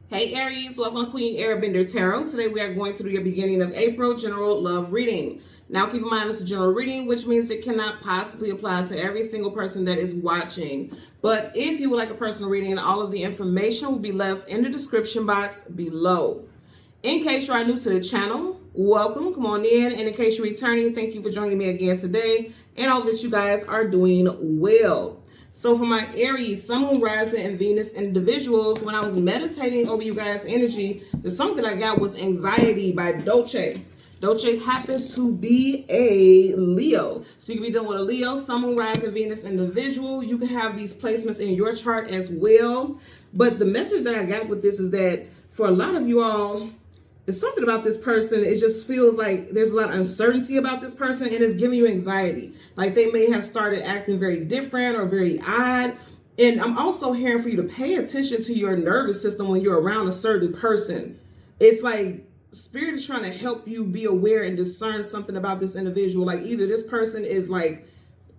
Hey Aries, welcome to Queen Airbender Tarot. Today we are going to do your beginning of April general love reading. Now keep in mind it's a general reading, which means it cannot possibly apply to every single person that is watching. But if you would like a personal reading, all of the information will be left in the description box below. In case you are new to the channel, welcome, come on in. And in case you're returning, thank you for joining me again today. And I hope that you guys are doing well. So for my Aries, Sun, Moon, Rising, and Venus individuals, when I was meditating over you guys' energy, the song that I got was Anxiety by Dolce. Dolce happens to be a Leo. So you can be dealing with a Leo, Sun, Moon, Rising, Venus individual. You can have these placements in your chart as well. But the message that I got with this is that for a lot of you all, it's something about this person. It just feels like there's a lot of uncertainty about this person and it's giving you anxiety. Like they may have started acting very different or very odd. And I'm also hearing for you to pay attention to your nervous system when you're around a certain person. It's like Spirit is trying to help you be aware and discern something about this individual. Like either this person is like,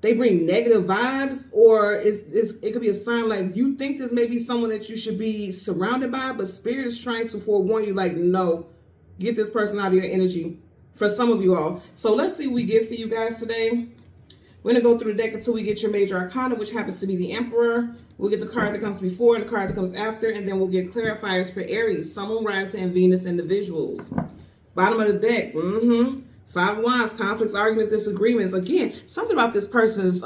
they bring negative vibes, or it could be a sign like you think this may be someone that you should be surrounded by, but Spirit is trying to forewarn you like, no, get this person out of your energy for some of you all. So let's see what we get for you guys today. We're going to go through the deck until we get your major arcana, which happens to be the Emperor. We'll get the card that comes before and the card that comes after, and then we'll get clarifiers for Aries, Sun, Moon, Rising, and Venus individuals. Bottom of the deck, Five of Wands, conflicts, arguments, disagreements. Again, something about this person's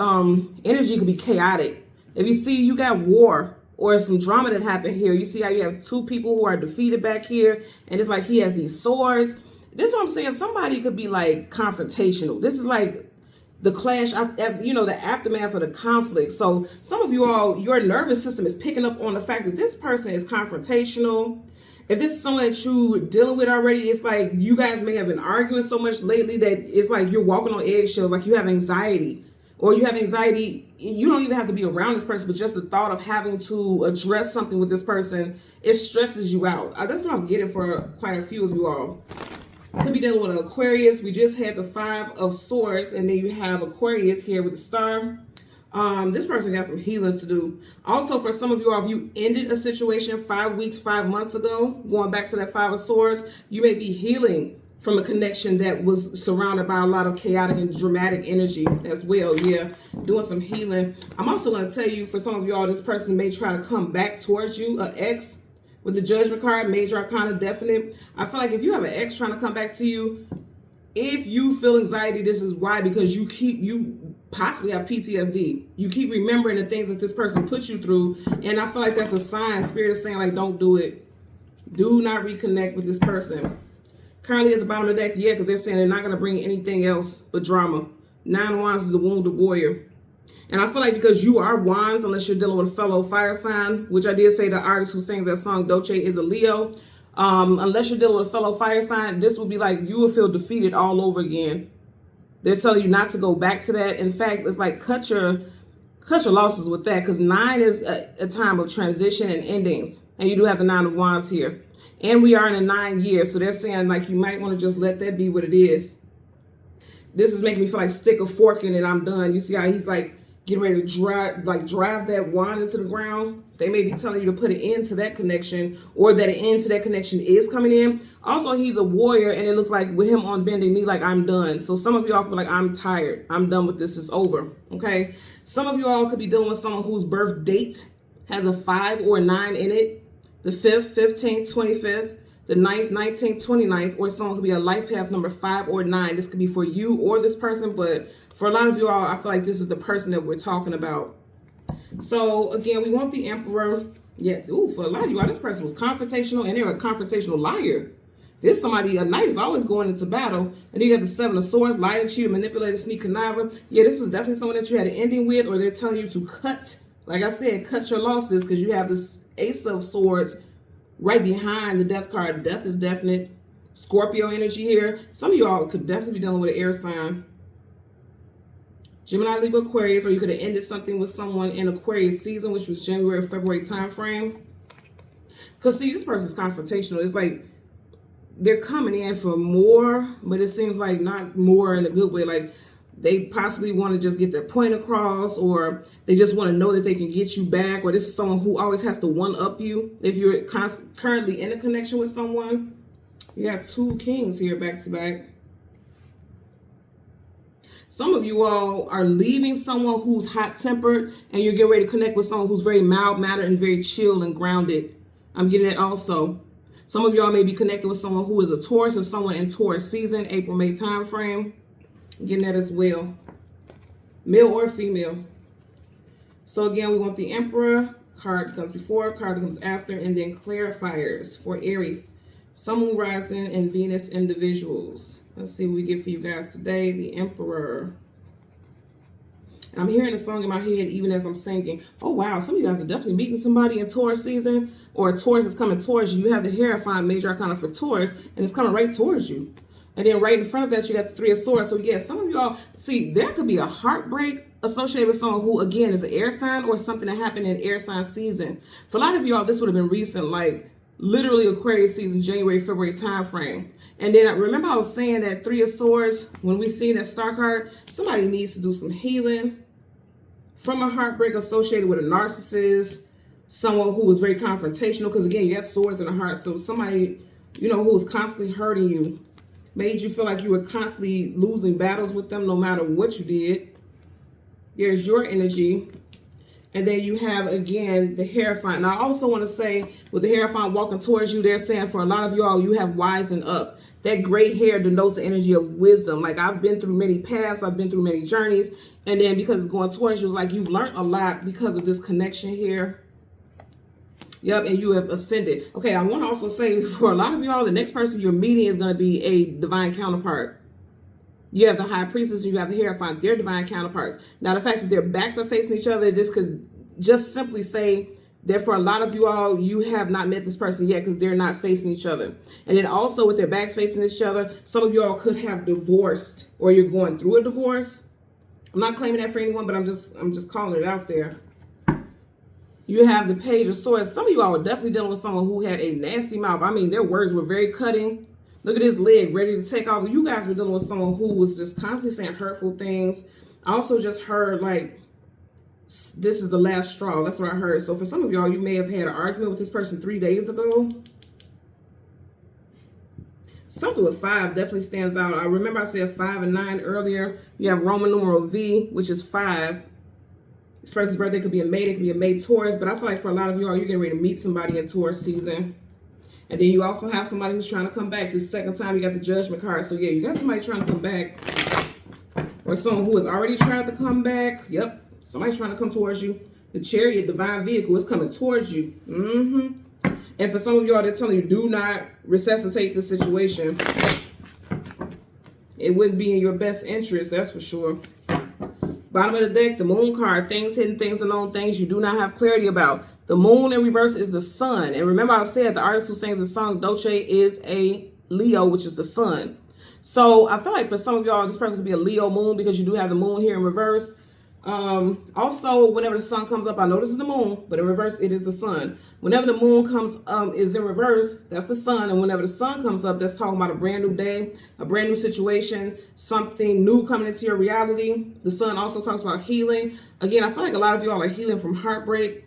energy could be chaotic. If you see you got war or some drama that happened here, you see how you have two people who are defeated back here, and it's like he has these swords. This is what I'm saying. Somebody could be like confrontational. This is like the clash, the aftermath of the conflict. So some of you all, your nervous system is picking up on the fact that this person is confrontational. If this is someone that you're dealing with already, it's like you guys may have been arguing so much lately that it's like you're walking on eggshells, like you have anxiety. Or you have anxiety, you don't even have to be around this person, but just the thought of having to address something with this person, it stresses you out. That's what I'm getting for quite a few of you all. Could be dealing with an Aquarius. We just had the Five of Swords, and then you have Aquarius here with the star. This person got some healing to do. Also, for some of you all, if you ended a situation 5 weeks, 5 months ago, going back to that Five of Swords, you may be healing from a connection that was surrounded by a lot of chaotic and dramatic energy as well. Yeah, doing some healing. I'm also going to tell you, for some of you all, this person may try to come back towards you, an ex. With the Judgment card, major arcana, definite. I feel like if you have an ex trying to come back to you, if you feel anxiety, this is why, because you possibly have PTSD. You keep remembering the things that this person put you through, and I feel like that's a sign. Spirit is saying like, don't do it. Do not reconnect with this person. Currently at the bottom of the deck, yeah, because they're saying they're not going to bring anything else but drama. Nine of Wands is the wounded warrior. And I feel like because you are Wands, unless you're dealing with a fellow fire sign, which I did say the artist who sings that song, Dolce, is a Leo. Unless you're dealing with a fellow fire sign, this would be like you will feel defeated all over again. They're telling you not to go back to that. In fact, it's like cut your losses with that, because 9 is a time of transition and endings. And you do have the 9 of Wands here. And we are in a 9 year, so they're saying like you might want to just let that be what it is. This is making me feel like stick a fork in it, I'm done. You see how he's like getting ready to drive that wand into the ground. They may be telling you to put an end to that connection, or that an end to that connection is coming in. Also, he's a warrior, and it looks like with him on bending knee, like I'm done. So some of you all could be like, I'm tired. I'm done with this. It's over. Okay. Some of you all could be dealing with someone whose birth date has a 5 or a 9 in it. The 5th, 15th, 25th, the 9th, 19th, 29th, or someone could be a life path number 5 or 9. This could be for you or this person, but for a lot of you all, I feel like this is the person that we're talking about. So again, we want the Emperor. Yes, ooh, for a lot of you all, this person was confrontational, and they're a confrontational liar. There's somebody, a knight is always going into battle, and you got the 7 of Swords, liar, cheater, manipulator, sneak, conniver. Yeah, this was definitely someone that you had an ending with, or they're telling you to cut, like I said, cut your losses, because you have this Ace of Swords right behind the Death card. Death is definite. Scorpio energy here. Some of y'all could definitely be dealing with an air sign. Gemini, Libra, Aquarius, or you could have ended something with someone in Aquarius season, which was January, February time frame. Because see, this person's confrontational. It's like they're coming in for more, but it seems like not more in a good way. Like they possibly want to just get their point across, or they just want to know that they can get you back, or this is someone who always has to one-up you. If you're currently in a connection with someone, you got 2 kings here back to back. Some of you all are leaving someone who's hot-tempered, and you're getting ready to connect with someone who's very mild-mannered and very chill and grounded. I'm getting it also. Some of y'all may be connected with someone who is a Taurus or someone in Taurus season, April, May time frame. I'm getting that as well. Male or female. So again, we want the Emperor, card that comes before, card that comes after, and then clarifiers for Aries, Sun, Moon, Rising, and Venus individuals. Let's see what we get for you guys today. The Emperor. And I'm hearing a song in my head even as I'm singing. Oh, wow. Some of you guys are definitely meeting somebody in Taurus season, or Taurus is coming towards you. You have the Hierophant major arcana for Taurus, and it's coming right towards you. And then right in front of that, you got the 3 of Swords. So, yeah, some of y'all, see, there could be a heartbreak associated with someone who, again, is an air sign or something that happened in air sign season. For a lot of y'all, this would have been recent, like literally Aquarius season, January, February time frame. And then remember I was saying that 3 of Swords, when we see that star card, somebody needs to do some healing from a heartbreak associated with a narcissist, someone who was very confrontational, because again, you have swords in the heart. So somebody, you know, who was constantly hurting you, made you feel like you were constantly losing battles with them no matter what you did. There's your energy. And then you have, again, the Hierophant. And I also want to say, with the Hierophant walking towards you, they're saying for a lot of y'all, you have wisen up. That gray hair denotes the energy of wisdom. Like, I've been through many paths. I've been through many journeys. And then because it's going towards you, it's like you've learned a lot because of this connection here. Yep, and you have ascended. Okay, I want to also say, for a lot of y'all, the next person you're meeting is going to be a divine counterpart. You have the High Priestess and you have the Hierophant. They're divine counterparts. Now, the fact that their backs are facing each other, this could just simply say that for a lot of you all, you have not met this person yet because they're not facing each other. And then also with their backs facing each other, some of you all could have divorced, or you're going through a divorce. I'm not claiming that for anyone, but I'm just calling it out there. You have the Page of Swords. Some of you all are definitely dealing with someone who had a nasty mouth. I mean, their words were very cutting. Look at his leg, ready to take off. You guys were dealing with someone who was just constantly saying hurtful things. I also just heard, like, this is the last straw. That's what I heard. So for some of y'all, you may have had an argument with this person 3 days ago. Something with 5 definitely stands out. I remember I said 5 and 9 earlier. You have Roman numeral V, which is 5. This person's birthday could be a May. It could be a May Taurus. But I feel like for a lot of y'all, you're getting ready to meet somebody in Taurus season. And then you also have somebody who's trying to come back. This second time, you got the Judgment card. So, yeah, you got somebody trying to come back. Or someone who has already tried to come back. Yep. Somebody's trying to come towards you. The Chariot, divine vehicle, is coming towards you. And for some of y'all, they're telling you, do not resuscitate the situation. It wouldn't be in your best interest, that's for sure. Bottom of the deck, the Moon card, things hidden, things unknown, things you do not have clarity about. The Moon in reverse is the Sun. And remember I said the artist who sings the song Dolce is a Leo, which is the Sun. So I feel like for some of y'all, this person could be a Leo Moon because you do have the Moon here in reverse. Also, whenever the Sun comes up, I know this is the Moon, but in reverse, it is the Sun. Whenever the Moon comes is in reverse, that's the Sun. And whenever the Sun comes up, that's talking about a brand new day, a brand new situation, something new coming into your reality. The Sun also talks about healing. Again, I feel like a lot of y'all are healing from heartbreak.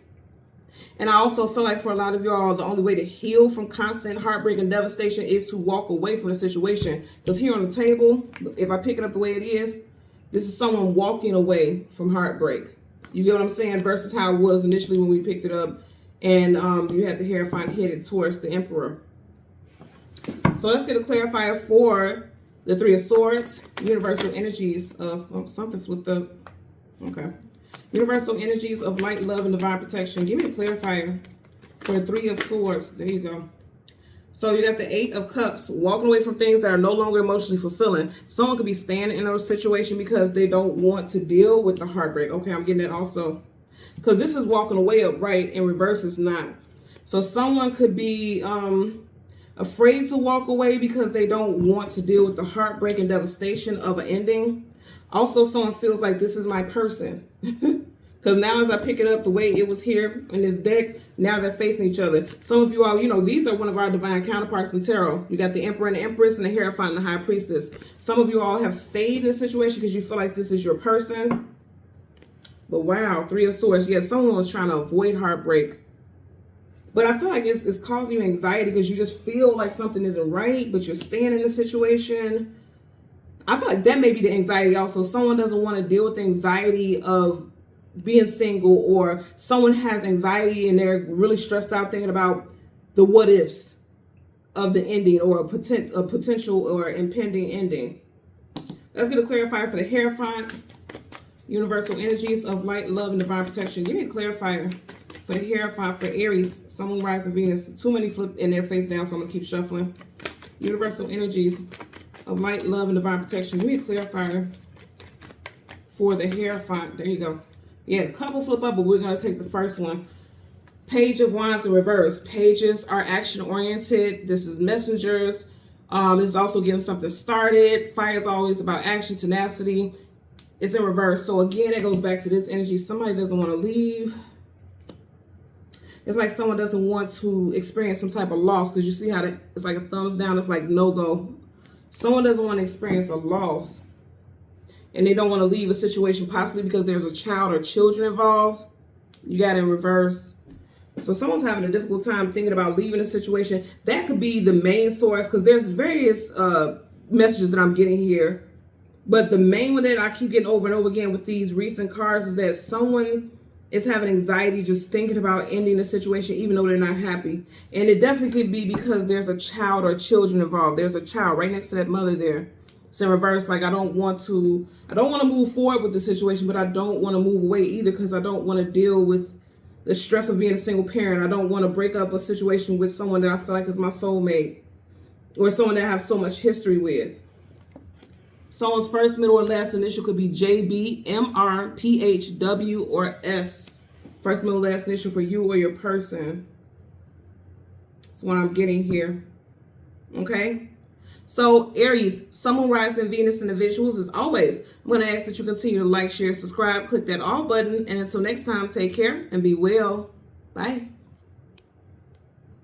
And I also feel like for a lot of y'all, the only way to heal from constant heartbreak and devastation is to walk away from the situation. Because here on the table, if I pick it up the way it is, this is someone walking away from heartbreak. You get what I'm saying? Versus how it was initially when we picked it up. And you had the Hierophant headed towards the Emperor. So let's get a clarifier for the 3 of Swords. Universal energies of... Oh, something flipped up. Okay. Universal energies of light, love, and divine protection. Give me a clarifier for the 3 of Swords. There you go. So you got the 8 of Cups, walking away from things that are no longer emotionally fulfilling. Someone could be staying in a situation because they don't want to deal with the heartbreak. Okay, I'm getting that also. Because this is walking away upright, in reverse is not. So someone could be afraid to walk away because they don't want to deal with the heartbreak and devastation of an ending. Also, someone feels like this is my person. Because Because now as I pick it up the way it was here in this deck, now they're facing each other. Some of you all, you know, these are one of our divine counterparts in tarot. You got the Emperor and the Empress and the Hierophant and the High Priestess. Some of you all have stayed in a situation because you feel like this is your person. But wow, Three of Swords. Yeah, someone was trying to avoid heartbreak. But I feel like it's causing you anxiety because you just feel like something isn't right, but you're staying in the situation. I feel like that may be the anxiety also. Someone doesn't want to deal with the anxiety of being single, or someone has anxiety and they're really stressed out thinking about the what ifs of the ending, or a potential or impending ending. Let's get a clarifier for the Hierophant. Universal energies of light, love, and divine protection. Give me a clarifier for the Hierophant for Aries, Sun, Moon, Rising, Venus. Too many flip in there face down, so I'm going to keep shuffling. Universal energies of light, love, and divine protection. Give me a clarifier for the Hierophant. There you go. Yeah, a couple flip up, but we're going to take the first one. Page of Wands in reverse. Pages are action-oriented. This is messengers. This is also getting something started. Fire is always about action, tenacity. It's in reverse. So again, it goes back to this energy. Somebody doesn't want to leave. It's like someone doesn't want to experience some type of loss, because you see how it's like a thumbs down. It's like no go. Someone doesn't want to experience a loss, and they don't want to leave a situation, possibly because there's a child or children involved. You got it in reverse. So someone's having a difficult time thinking about leaving a situation. That could be the main source, because there's various messages that I'm getting here. But the main one that I keep getting over and over again with these recent cards is that someone is having anxiety just thinking about ending the situation, even though they're not happy. And it definitely could be because there's a child or children involved. There's a child right next to that mother there. It's in reverse. Like, I don't want to move forward with the situation, but I don't want to move away either, because I don't want to deal with the stress of being a single parent. I don't want to break up a situation with someone that I feel like is my soulmate, or someone that I have so much history with. Someone's first, middle, or last initial could be JB, MR, PH, W, or S. First, middle, last initial for you or your person. That's what I'm getting here. Okay? So, Aries, Sun, Moon, Rising, Venus, and the visuals. As always, I'm going to ask that you continue to like, share, subscribe, click that all button. And until next time, take care and be well. Bye.